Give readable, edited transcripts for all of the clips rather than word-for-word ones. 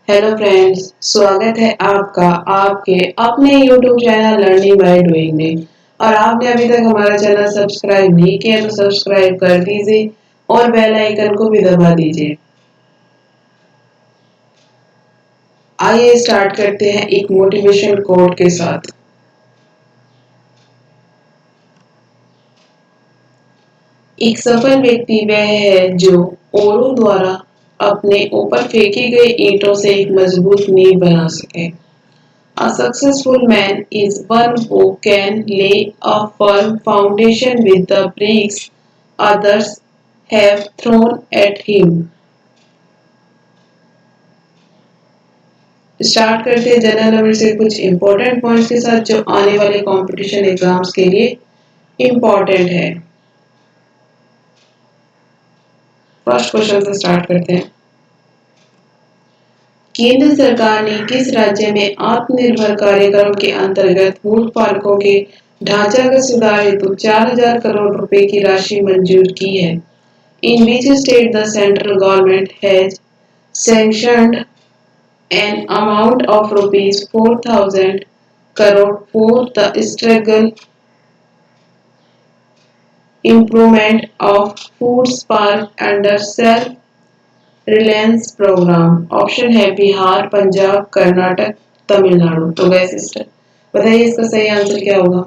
Hello friends, स्वागत है आपका आपके अपने YouTube channel learning by doing में। और आपने अभी तक हमारा चैनल सब्सक्राइब नहीं किया तो सब्सक्राइब कर दीजिए और बेल आइकन को भी दबा दीजिए। आइए स्टार्ट करते हैं एक मोटिवेशन कोट के साथ। एक सफल व्यक्ति वह है जो औरों द्वारा अपने ऊपर फेंकी गई ईंटों से एक मजबूत नींव बना सके। A successful man is one who can lay a firm foundation with the bricks others have thrown at him. Start करते हैं जनरल नॉलेज से कुछ इंपॉर्टेंट पॉइंट्स के साथ जो आने वाले कंपटीशन एग्जाम्स के लिए इंपॉर्टेंट है। फर्स्ट क्वेश्चन से स्टार्ट करते हैं। केंद्र सरकार ने किस राज्य में आत्मनिर्भर कार्यक्रम के अंतर्गत फूड पार्कों के ढांचागत सुधार हेतु 4,000 करोड़ रुपए की राशि मंजूर की है? In which state the central government has sanctioned an amount of rupees 4,000 crore for the struggle improvement of food park under self Reliance program. Option है बिहार, पंजाब, कर्नाटक, तमिलनाडु। तो गए सिस्टर, बताइए इसका सही आंसर क्या होगा?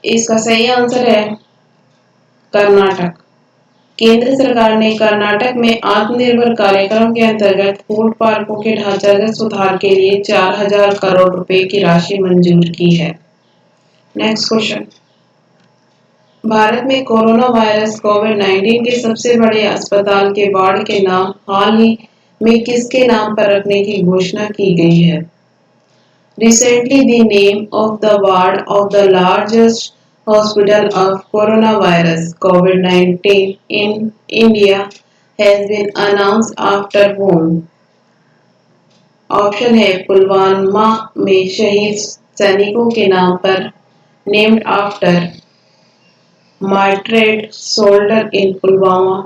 इसका सही आंसर है कर्नाटक। केंद्र सरकार ने कर्नाटक में आत्मनिर्भर कार्यक्रम के अंतर्गत फूड पार्कों के ढांचागत सुधार के लिए 4,000 करोड़ रुपए की राशि मंजूर की है। Next question. भारत में कोरोना वायरस कोविड-19 के सबसे बड़े अस्पताल के वार्ड के नाम हाल ही में किसके नाम पर रखने की घोषणा की गई है? Recently, the name of the ward of the largest hospital of coronavirus COVID-19 in India has been announced after whom? Option है पुलवामा में शहीद सैनिकों के नाम पर, named after martyred soldier in Pulwama,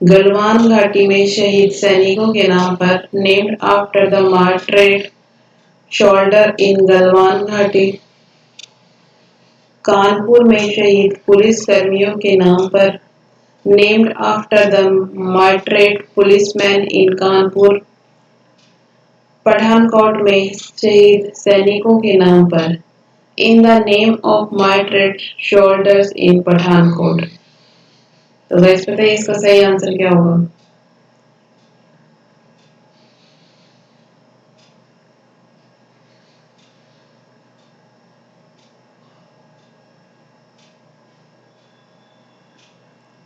Galwan घाटी में शहीद सैनिकों के नाम पर, named after the martyred soldiers in Galwan घाटी, कानपुर में शहीद पुलिस कर्मियों के नाम पर, named after the martyred policeman in Kanpur, Pathankot में शहीद सैनिकों के नाम पर, in the name of martyred soldiers in Pathankot. तो गाइस बताइए इसका सही आंसर क्या होगा?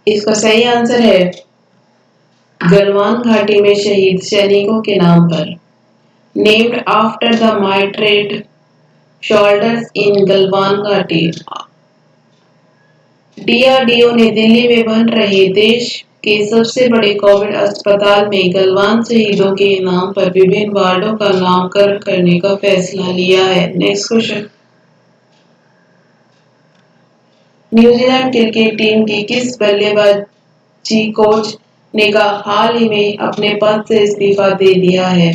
इसका सही आंसर है गलवान घाटी में शहीद सैनिकों के नाम पर, नेम्ड आफ्टर द मार्टरेट शोल्डर्स इन गलवान घाटी। डीआरडीओ ने दिल्ली में बन रहे देश के सबसे बड़े कोविड अस्पताल में गलवान शहीदों के नाम पर विभिन्न वार्डों का नामकरण करने का फैसला लिया है। Next question. New Zealand cricket team की किस बल्लेबाजी कोच ने हाल ही में अपने पद से इस्तीफा दे दिया है?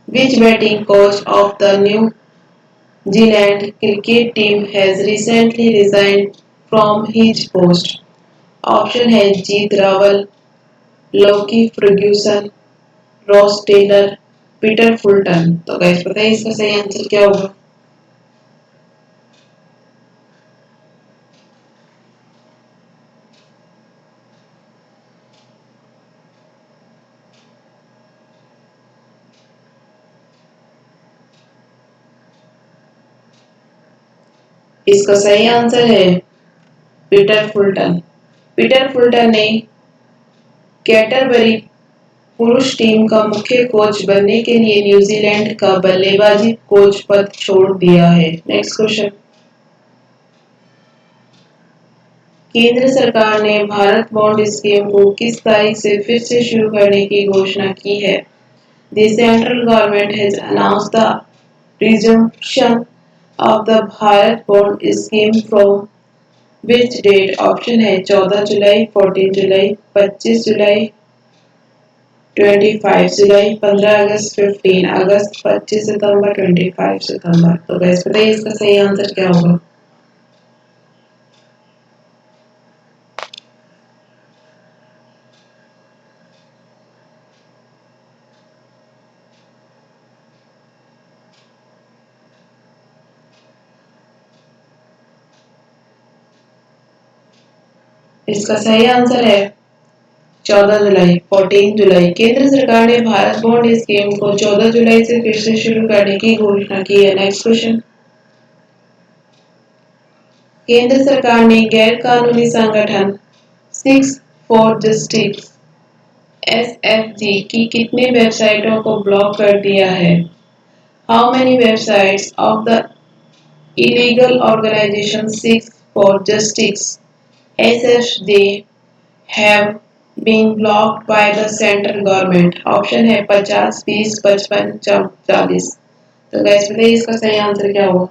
Which batting coach of the New Zealand cricket team has recently resigned from his post? Option है Jeet Raval, Lockie Ferguson, Ross Taylor, Peter Fulton. तो गाइस बताइए इसका सही आंसर क्या होगा? इसका सही आंसर है पीटर फुलटन। पीटर फुलटन ने कैटरबरी पुरुष टीम का मुख्य कोच बनने के लिए न्यूजीलैंड का बल्लेबाजी कोच पद छोड़ दिया है। Next question. केंद्र सरकार ने भारत बॉन्ड स्कीम को किस तारीख से फिर से शुरू करने की घोषणा की है? The central government has announced the resumption of the Bharat Bond scheme from which date? Option है 14 जुलाई, 14 जुलाई, 25 जुलाई, 25 जुलाई, 15 अगस्त, 15 अगस्त, 25 सितंबर, 25 सितंबर। तो गैस बताइए इसका सही आंसर क्या होगा? इसका सही आंसर है 14 जुलाई, 14 जुलाई। केंद्र सरकार ने भारत बॉन्ड स्कीम को 14 जुलाई से फिर से शुरू करने की घोषणा की है। Next question. केंद्र सरकार ने गैर कानूनी संगठन सिक्स फॉर जस्टिस एसएफजी की कितने वेबसाइटों को ब्लॉक कर दिया है? How many websites of the illegal organisation Sikhs for justice SFJ have been blocked by the central government? Option है 50, 20, 55, 40। तो गैस बताइए इसका सही आंसर क्या होगा?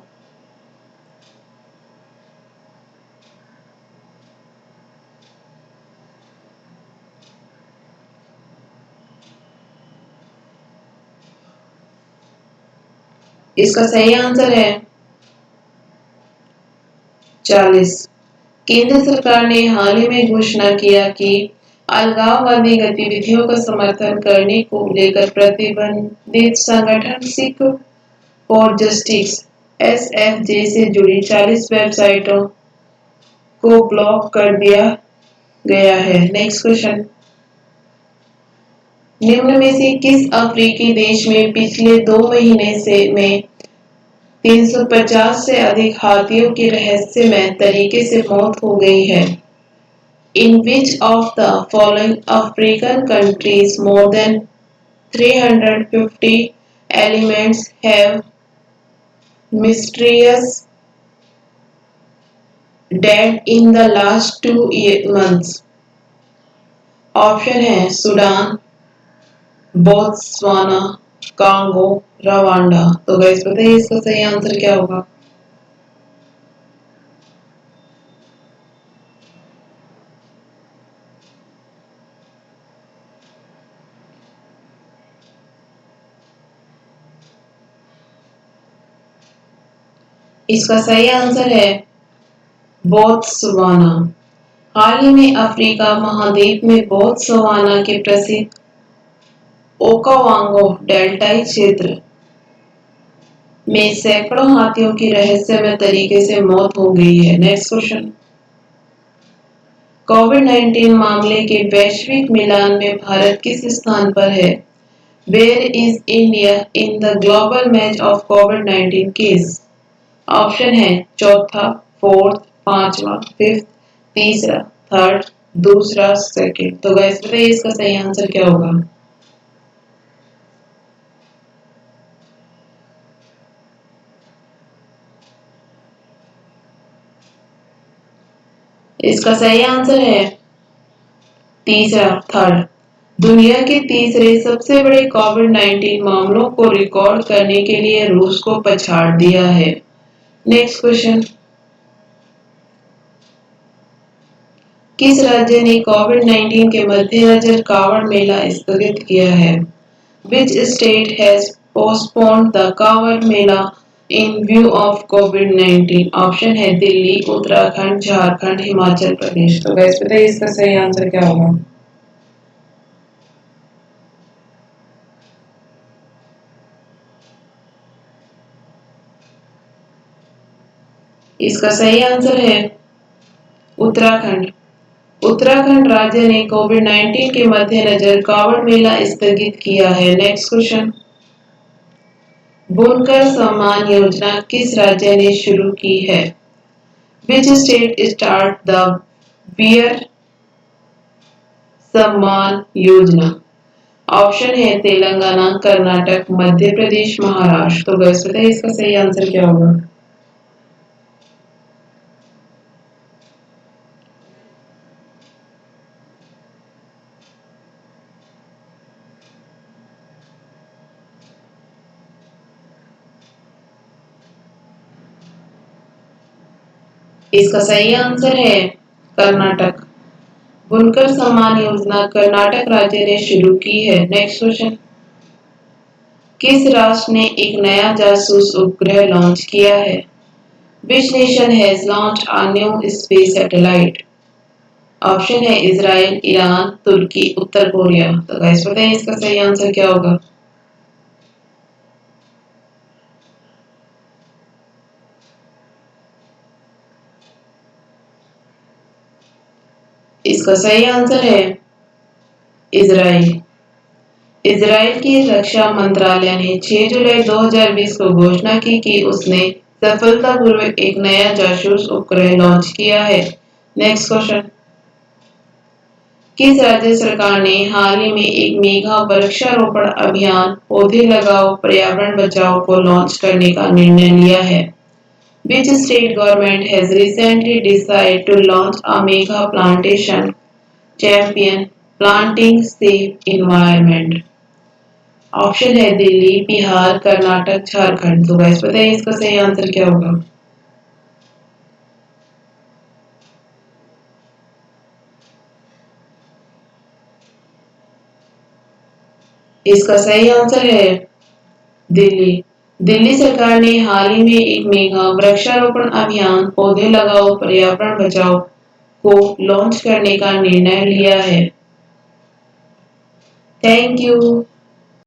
इसका सही आंसर है 40। केंद्र सरकार ने हाल ही में घोषणा किया कि अलगाववादी गतिविधियों का समर्थन करने को लेकर प्रतिबंधित संगठन सिख फॉर जस्टिस एसएफजे से जुड़ी 40 वेबसाइटों को ब्लॉक कर दिया गया है। Next question. निम्न में से किस अफ्रीकी देश में पिछले 2 महीने से में 350 से अधिक हाथियों की रहस्यमय तरीके से मौत हो गई है? In which of the following African countries more than 350 elements have mysterious dead in the last 2 months? Option है सूडान, बोत्सवाना, कांगो, रवांडा। तो गाइस बताइए इसका सही आंसर क्या होगा? इसका सही आंसर है बोत्सवाना। हाल ही में अफ्रीका महाद्वीप में बोत्सवाना के प्रसिद्ध ओकावांगो डेल्टाई क्षेत्र में सैकड़ों हाथियों की रहस्यमय तरीके से मौत हो गई है। Next question. कोविड-19 मामले के वैश्विक मिलान में भारत किस स्थान पर है? Where is India in the global match of कोविड-19 केस? ऑप्शन है चौथा, फोर्थ, पांचवा, फिफ्थ, तीसरा, थर्ड, दूसरा, सेकंड। तो गाइस बताइए इसका सही आंसर क्या होगा? इसका सही आंसर है तीसरा, थर्ड। दुनिया के तीसरे सबसे बड़े कोविड-19 मामलों को रिकॉर्ड करने के लिए रूस को पछाड़ दिया है। Next question. किस राज्य ने कोविड-19 के मद्देनजर कांवड़ मेला स्थगित किया है? Which state has postponed the Kanwar Mela in view of COVID-19? Option है दिल्ली, उत्तराखंड, झारखंड, हिमाचल प्रदेश। तो गैस बताइए इसका सही आंसर क्या होगा? इसका सही आंसर है उत्तराखंड। उत्तराखंड राज्य ने कोविड-19 के मद्देनजर कांवड़ मेला स्थगित किया है। Next question. बुनकर सम्मान योजना किस राज्य ने शुरू की है? Which state start the बियर सम्मान योजना? ऑप्शन है तेलंगाना, कर्नाटक, मध्य प्रदेश, महाराष्ट्र। तो गैस बताइए इसका सही आंसर क्या होगा? इसका सही आंसर है कर्नाटक। बुनकर सम्मान योजना कर्नाटक राज्य ने शुरू की है। Next question. किस राष्ट्र ने एक नया जासूस उपग्रह लॉन्च किया है? Which nation has launched a new space satellite? Option है इजराइल, ईरान, तुर्की, उत्तर कोरिया। तो गाइस बताइए इसका सही आंसर क्या होगा? इसका सही आंसर है इजराइल। इजराइल की रक्षा मंत्रालय ने 6 जुलाई 2020 को घोषणा की कि उसने सफलतापूर्वक एक नया जासूस उपग्रह लॉन्च किया है। Next question. किस राज्य सरकार ने हाल ही में एक मेगा वृक्षारोपण अभियान पौधे लगाओ पर्यावरण बचाओ को लॉन्च करने का निर्णय लिया है? Which state government has recently decided to launch a mega plantation champion planting safe environment? Option है दिल्ली, बिहार, कर्नाटक, झारखंड। तो गाइस बताइए इसका सही आंसर क्या होगा? इसका सही आंसर है दिल्ली। दिल्ली सरकार ने हाल ही में एक मेगा वृक्षारोपण अभियान पौधे लगाओ पर्यावरण बचाओ को लॉन्च करने का निर्णय लिया है। Thank you.